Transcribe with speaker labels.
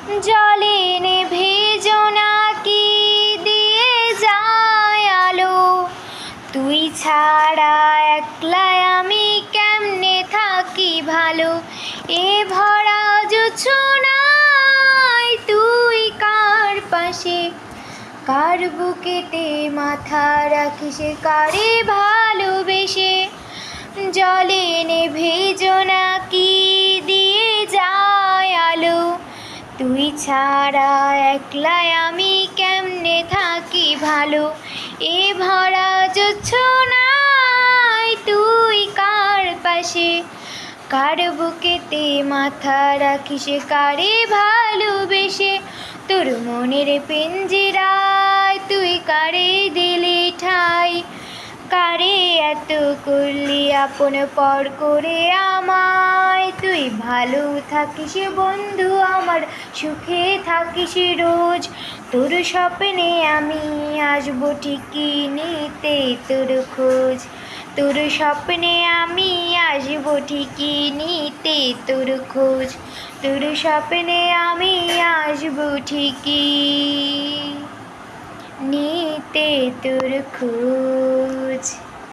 Speaker 1: জলে নেভে জোনাকি দিয়ে যায় আলো। তুই ছাড়া একলাই আমি কেমনে থাকি ভালো। এ ভরা জোছনায় তুই কার পাশে, কার বুকেতে মাথা রাখিস, কারে ভালোবেসে। জলে নেভে জোনাকি দিয়ে যায় আলো। তুই ছাড়া একলাই আমি কেমনে থাকি ভালো। এ ভরা জোছনায় তুই কার পাশে, কার বুকেতে মাথা রাখিস, কারে ভালোবেসে। তোর মনের পিঞ্জিরায় তুই কারে দিলি ঠাই, কারে এত করলি আপন পর করে আমায়। তুই ভালো থাকিস বন্ধু আমার, সুখে থাকিস রোজ। তোর স্বপ্নে আমি আসবো ঠিকই নিতে তোর খোঁজ। তোর স্বপ্নে আমি আসবো ঠিকই নিতে তোর খোঁজ। তোর স্বপ্নে আমি আসবো ঠিকই নিতে তোর খোঁজ।